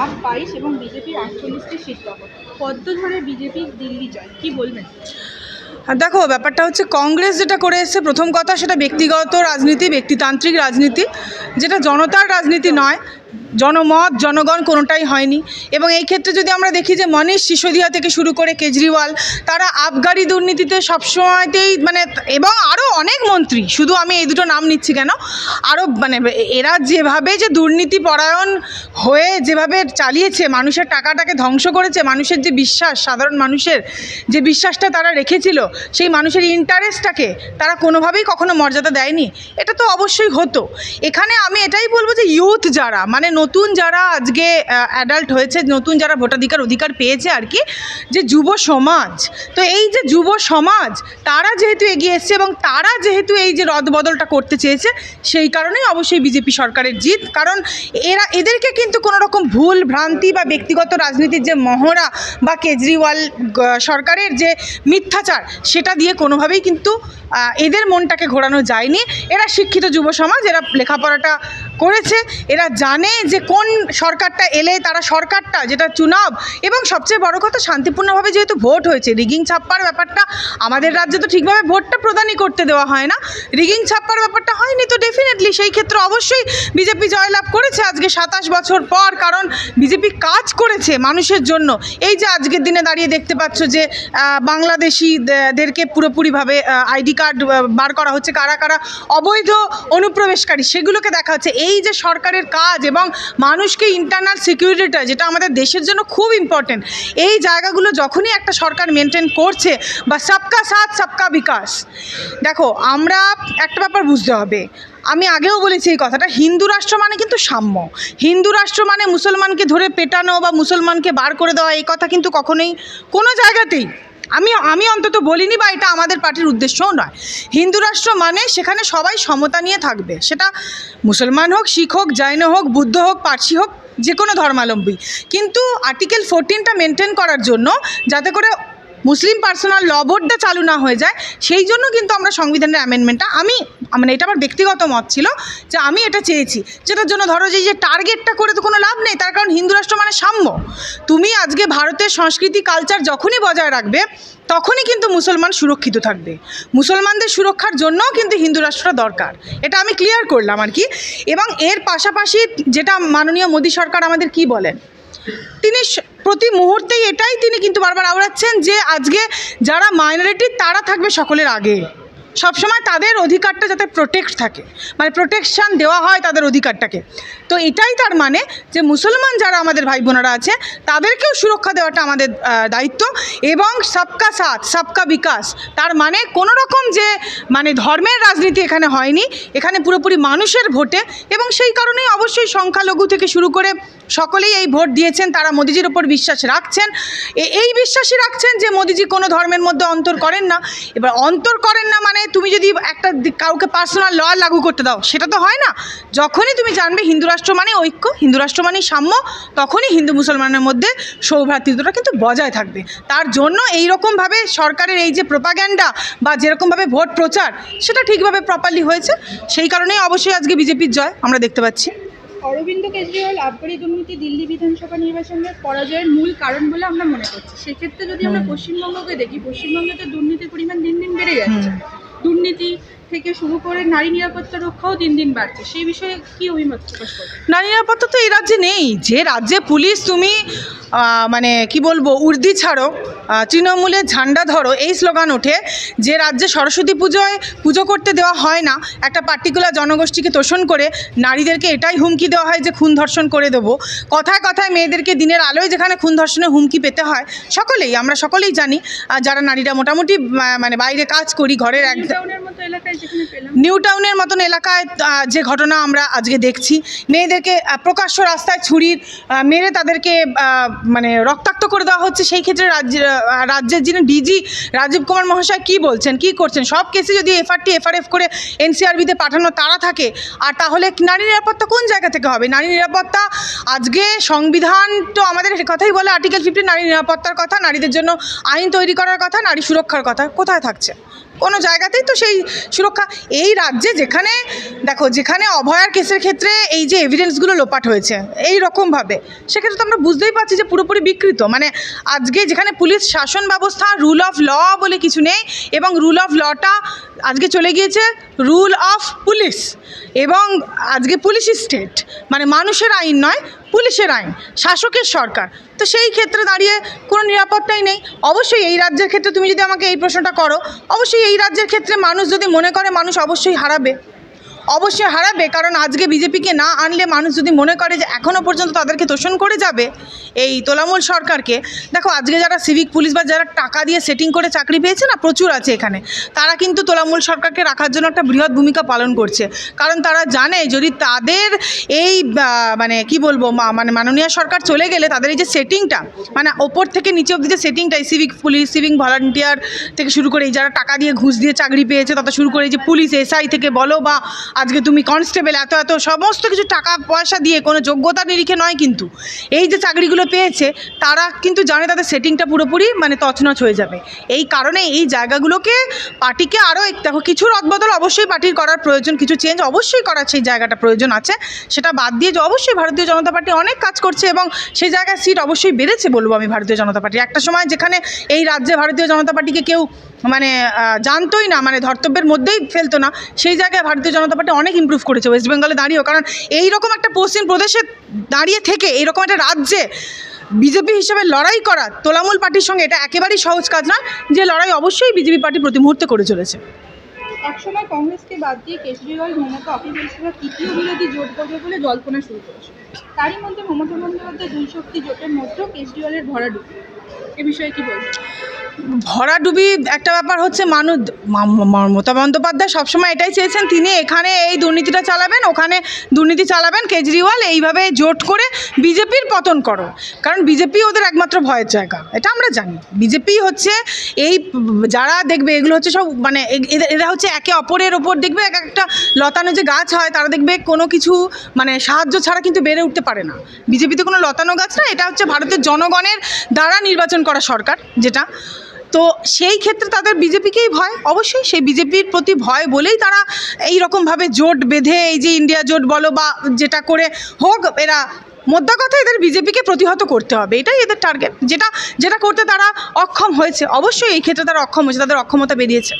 Up 22 এবং বিজেপির 48টি seat দখল, পদ্ম ধরে বিজেপির দিল্লি জয়, কি বলবেন? দেখো, ব্যাপারটা হচ্ছে কংগ্রেস যেটা করে এসেছে, প্রথম কথা সেটা ব্যক্তিগত রাজনীতি, ব্যক্তিতান্ত্রিক রাজনীতি, যেটা জনতার রাজনীতি নয়। জনমত জনগণ কোনোটাই হয়নি। এবং এই ক্ষেত্রে যদি আমরা দেখি যে মনীষ সিসোদিয়া থেকে শুরু করে কেজরিওয়াল, তারা আবগারি দুর্নীতিতে সবসময়তেই এবং আরও অনেক মন্ত্রী, শুধু আমি এই দুটো নাম নিচ্ছি কেন, আরও এরা যেভাবে যে দুর্নীতি পরায়ণ হয়ে যেভাবে চালিয়েছে, মানুষের টাকাটাকে ধ্বংস করেছে, মানুষের যে বিশ্বাস, সাধারণ মানুষের যে বিশ্বাসটা তারা রেখেছিল, সেই মানুষের ইন্টারেস্টটাকে তারা কোনোভাবেই কখনো মর্যাদা দেয়নি। এটা তো অবশ্যই হতো। এখানে আমি এটাই বলবো যে ইউথ যারা, নতুন যারা আজকে অ্যাডাল্ট হয়েছে, নতুন যারা অধিকার পেয়েছে আর কি, যে যুব সমাজ, তো এই যে যুব সমাজ তারা যেহেতু এগিয়ে এসছে এবং তারা যেহেতু এই যে রদবদলটা করতে চেয়েছে, সেই কারণেই অবশ্যই বিজেপি সরকারের জিত। কারণ এদেরকে কিন্তু কোনো রকম ভুল ভ্রান্তি বা ব্যক্তিগত রাজনীতির যে মহড়া বা কেজরিওয়াল সরকারের যে মিথ্যাচার, সেটা দিয়ে কোনোভাবেই কিন্তু এদের মনটাকে ঘোরানো যায়নি। এরা শিক্ষিত যুব সমাজ, এরা লেখাপড়াটা করেছে, এরা জানে যে কোন সরকারটা এলে তারা সরকারটা যেটা চুনাব, এবং সবচেয়ে বড় কথা শান্তিপূর্ণভাবে যেহেতু ভোট হয়েছে। রিগিং ছাপ্পার ব্যাপারটা আমাদের রাজ্যে তো ঠিকভাবে ভোটটা প্রদানই করতে দেওয়া হয় না, রিগিং ছাপ্পার ব্যাপারটা হয়নি, তো ডেফিনেটলি সেই ক্ষেত্রে অবশ্যই বিজেপি জয়লাভ করেছে আজকে 27 বছর পর। কারণ বিজেপি কাজ করেছে মানুষের জন্য। এই যে আজকের দিনে দাঁড়িয়ে দেখতে পাচ্ছ যে বাংলাদেশিদেরকে পুরোপুরিভাবে আইডি কার্ড বার করা হচ্ছে, কারা কারা অবৈধ অনুপ্রবেশকারী সেগুলোকে দেখা হচ্ছে। এই যে সরকারের কাজ এবং মানুষকে ইন্টারনাল সিকিউরিটিটা, যেটা আমাদের দেশের জন্য খুব ইম্পর্টেন্ট, এই জায়গাগুলো যখনই একটা সরকার মেনটেন করছে, বা সবকা সাথ সবকা বিকাশ। দেখো, আমরা একটা ব্যাপার বুঝতে হবে, আমি আগেও বলেছি এই কথাটা, হিন্দু রাষ্ট্র মানে কিন্তু সাম্য। হিন্দু রাষ্ট্র মানে মুসলমানকে ধরে পেটানো বা মুসলমানকে বার করে দেওয়া, এই কথা কিন্তু কখনোই কোনো জায়গাতেই আমি অন্তত বলিনি, বা এটা আমাদের পার্টির উদ্দেশ্যও নয়। হিন্দু রাষ্ট্র মানে সেখানে সবাই সমতা নিয়ে থাকবে, সেটা মুসলমান হোক, শিখ হোক, জৈন হোক, বুদ্ধ হোক, পার্সি হোক, যে কোনো ধর্মাবলম্বী। কিন্তু আর্টিকেল 14টা মেনটেন করার জন্য, যাতে করে মুসলিম পার্সোনাল ল বোর্ডটা চালু না হয়ে যায়, সেই জন্য কিন্তু আমরা সংবিধানের অ্যামেন্ডমেন্টটা, এটা আমার ব্যক্তিগত মত ছিল যে আমি এটা চেয়েছি, যেটার জন্য ধরো যে টার্গেটটা করে তো কোনো লাভ নেই, তার কারণ হিন্দু রাষ্ট্র মানে সাম্য। তুমি আজকে ভারতের সংস্কৃতি কালচার যখনই বজায় রাখবে, তখনই কিন্তু মুসলমান সুরক্ষিত থাকবে। মুসলমানদের সুরক্ষার জন্যও কিন্তু হিন্দু রাষ্ট্রটা দরকার, এটা আমি ক্লিয়ার করলাম আর কি। এবং এর পাশাপাশি যেটা মাননীয় মোদী সরকার আমাদের কি বলেন, তিনি প্রতি মুহূর্তেই এটাই তিনি কিন্তু বারবার আওড়াচ্ছেন যে আজকে যারা মাইনরিটি তারা থাকবে সকলের আগে, সবসময় তাদের অধিকারটা যাতে প্রোটেক্ট থাকে, প্রোটেকশান দেওয়া হয় তাদের অধিকারটাকে। তো এটাই তার মানে যে মুসলমান যারা আমাদের ভাই বোনেরা আছে, তাদেরকেও সুরক্ষা দেওয়াটা আমাদের দায়িত্ব। এবং সবকা সাথ সবকা বিকাশ, তার মানে কোনো রকম যে ধর্মের রাজনীতি এখানে হয়নি, এখানে পুরোপুরি মানুষের ভোটে। এবং সেই কারণেই অবশ্যই সংখ্যালঘু থেকে শুরু করে সকলেই এই ভোট দিয়েছেন, তারা মোদিজির ওপর বিশ্বাস রাখছেন, এই বিশ্বাসই রাখছেন যে মোদিজি কোনো ধর্মের মধ্যে অন্তর করেন না। এবার অন্তর করেন না মানে তুমি যদি একটা কাউকে পার্সোনাল ল লাগু করতে দাও, সেটা তো হয় না। যখনই তুমি জানবে হিন্দু রাষ্ট্র মানে ঐক্য, হিন্দু রাষ্ট্র মানে সাম্য, তখনই হিন্দু মুসলমানের মধ্যে সৌভ্রাতৃত্বটা কিন্তু বজায় থাকবে। তার জন্য এইরকমভাবে সরকারের এই যে প্রোপাগ্যান্ডা বা যেরকমভাবে ভোট প্রচার, সেটা ঠিকভাবে প্রপারলি হয়েছে, সেই কারণেই অবশ্যই আজকে বিজেপির জয় আমরা দেখতে পাচ্ছি। অরবিন্দ কেজরিওয়াল আবগারি দুর্নীতি দিল্লি বিধানসভা নির্বাচনের পরাজয়ের মূল কারণ বলে আমরা মনে করছি। সেক্ষেত্রে যদি আমরা পশ্চিমবঙ্গকে দেখি, পশ্চিমবঙ্গে তো দুর্নীতির পরিমাণ দিন দিন বেড়ে যাচ্ছে। দুর্নীতি থেকে শুরু করে নারী নিরাপত্তা রক্ষাও দিন দিন বাড়ছে, সেই বিষয়ে কি অভিমত প্রকাশ করবে? নারী নিরাপত্তা তো এই রাজ্যে নেই। যে রাজ্যে পুলিশ তুমি কি বলবো, উর্দি ছাড়ো, তৃণমূলের ঝান্ডা ধরো, এই স্লোগান ওঠে, যে রাজ্যে সরস্বতী পুজো করতে দেওয়া হয় না, একটা পার্টিকুলার জনগোষ্ঠীকে তোষণ করে নারীদেরকে এটাই হুমকি দেওয়া হয় যে খুন ধর্ষণ করে দেবো। কথায় কথায় মেয়েদেরকে দিনের আলোয় যেখানে খুন ধর্ষণের হুমকি পেতে হয়, আমরা সকলেই জানি, যারা নারীরা মোটামুটি বাইরে কাজ করি, ঘরের নিউ টাউনের মতন এলাকায় যে ঘটনা আমরা আজকে দেখছি, মেয়েদেরকে প্রকাশ্য রাস্তায় ছুরির মেরে তাদেরকে রক্তাক্ত করে দেওয়া হচ্ছে। সেই ক্ষেত্রে রাজ্যের যিনি ডিজি রাজীব কুমার মহাশয় কী বলছেন, কী করছেন? সব কেসে যদি এফআরএফ করে এনসিআরবিতে পাঠানো তারা থাকে, আর তাহলে নারী নিরাপত্তা কোন জায়গা থেকে হবে? নারী নিরাপত্তা আজকে সংবিধান তো আমাদের কথাই বলে, আর্টিকেল 15 নারী নিরাপত্তার কথা, নারীদের জন্য আইন তৈরি করার কথা, নারী সুরক্ষার কথা, কোথায় থাকছে? কোনো জায়গাতেই তো সেই সুরক্ষা এই রাজ্যে যেখানে অভয়ার কেসের ক্ষেত্রে এই যে এভিডেন্সগুলো লোপাট হয়েছে এই রকমভাবে, সেক্ষেত্রে তো আমরা বুঝতেই পারছি যে পুরোপুরি বিকৃত। মানে আজকে যেখানে পুলিশ শাসন ব্যবস্থা, রুল অফ ল বলে কিছু নেই, এবং রুল অফ লটা আজকে চলে গিয়েছে রুল অফ পুলিশ, এবং আজকে পুলিশ স্টেট, মানে মানুষের আইন নয়, পুলিশের আইন, শাসকের সরকার। তো সেই ক্ষেত্রে দাঁড়িয়ে কোনো নিরাপত্তাই নেই। অবশ্যই এই রাজ্যের ক্ষেত্রে তুমি যদি আমাকে এই প্রশ্নটা করো, অবশ্যই এই রাজ্যের ক্ষেত্রে মানুষ যদি মনে করে, মানুষ অবশ্যই হারাবে, কারণ আজকে বিজেপিকে না আনলে মানুষ যদি মনে করে যে এখনও পর্যন্ত তাদেরকে তোষণ করে যাবে এই তোলামূল সরকারকে। দেখো আজকে যারা সিভিক পুলিশ বা যারা টাকা দিয়ে সেটিং করে চাকরি পেয়েছে না, প্রচুর আছে এখানে, তারা কিন্তু তোলামূল সরকারকে রাখার জন্য একটা বৃহৎ ভূমিকা পালন করছে। কারণ তারা জানে যদি তাদের এই মানে কি বলবো মানে মাননীয় সরকার চলে গেলে তাদের এই যে সেটিংটা, মানে ওপর থেকে নিচে অবধি যে সেটিংটা, এই সিভিক পুলিশ, সিভিক ভলান্টিয়ার থেকে শুরু করে এই যারা টাকা দিয়ে ঘুষ দিয়ে চাকরি পেয়েছে, তত শুরু করে এই যে পুলিশ এসআই থেকে বলো, বা আজকে তুমি কনস্টেবল, এত সমস্ত কিছু টাকা পয়সা দিয়ে কোনো যোগ্যতা নিরিখে নয়, কিন্তু এই যে চাকরিগুলো পেয়েছে তারা কিন্তু জানে তাদের সেটিংটা পুরোপুরি মানে তছনছ হয়ে যাবে। এই কারণে এই জায়গাগুলোকে পার্টিকে আরও দেখো কিছু রদবদল অবশ্যই পার্টির করার প্রয়োজন, কিছু চেঞ্জ অবশ্যই করার সেই জায়গাটা প্রয়োজন আছে। সেটা বাদ দিয়ে যে অবশ্যই ভারতীয় জনতা পার্টি অনেক কাজ করছে এবং সেই জায়গায় সিট অবশ্যই বেড়েছে বলবো আমি ভারতীয় জনতা পার্টি। একটা সময় যেখানে এই রাজ্যে ভারতীয় জনতা পার্টিকে কেউ মানে জানতোই না, মানে ধর্তব্যের মধ্যেই ফেলতো না, সেই জায়গায় ভারতীয় জনতা পার্টি অনেক ইমপ্রুভ করেছে ওয়েস্ট বেঙ্গলে দাঁড়িয়েও। কারণ এইরকম একটা পশ্চিম প্রদেশে দাঁড়িয়ে থেকে এইরকম একটা রাজ্যে বিজেপি হিসেবে লড়াই করা তোলামূল পার্টির সঙ্গে, এটা একেবারেই সহজ কাজ না, যে লড়াই অবশ্যই বিজেপি পার্টি প্রতি মুহূর্তে করে চলেছে। একসময় কংগ্রেসকে বাদ দিয়ে কেজরিওয়াল মমতা অখিলেশরা তৃতীয় বিরোধী জোট করবে বলে জল্পনা শুরু করেছে। তারই মধ্যে মমতা বন্দ্যোপাধ্যায় দুই শক্তি জোটের মধ্যেও কেজরিওয়ালের ভরাডুবি, এ বিষয়ে কি বলবেন? ভরাডুবি একটা ব্যাপার হচ্ছে, মমতা বন্দ্যোপাধ্যায় সবসময় এটাই চেয়েছেন, তিনি এখানে এই দুর্নীতিটা চালাবেন, ওখানে দুর্নীতি চালাবেন, কেজরিওয়াল এইভাবে জোট করে বিজেপির পতন করো। কারণ বিজেপি ওদের একমাত্র ভয়ের জায়গা, এটা আমরা জানি। বিজেপি হচ্ছে এই যারা দেখবে এগুলো হচ্ছে সব মানে এরা হচ্ছে একে অপরের ওপর দেখবে এক একটা লতানো যে গাছ হয়, তারা দেখবে কোনো কিছু মানে সাহায্য ছাড়া কিন্তু বেড়ে উঠতে পারে না। বিজেপিতে কোনো লতানো গাছ না, এটা হচ্ছে ভারতের জনগণের দ্বারা নির্বাচন করা সরকার যেটা। তো সেই ক্ষেত্রে তাদের বিজেপিকেই ভয়, অবশ্যই সেই বিজেপির প্রতি ভয় বলেই তারা এই রকমভাবে জোট বেঁধে, এই যে ইন্ডিয়া জোট বলো বা যেটা করে হোক, এরা মোদ্দা কথা এদের বিজেপিকে প্রতিহত করতে হবে, এটাই এদের টার্গেট, যেটা করতে তারা অক্ষম হয়েছে। অবশ্যই এই ক্ষেত্রে তারা অক্ষম হয়েছে, তাদের অক্ষমতা বেরিয়েছে।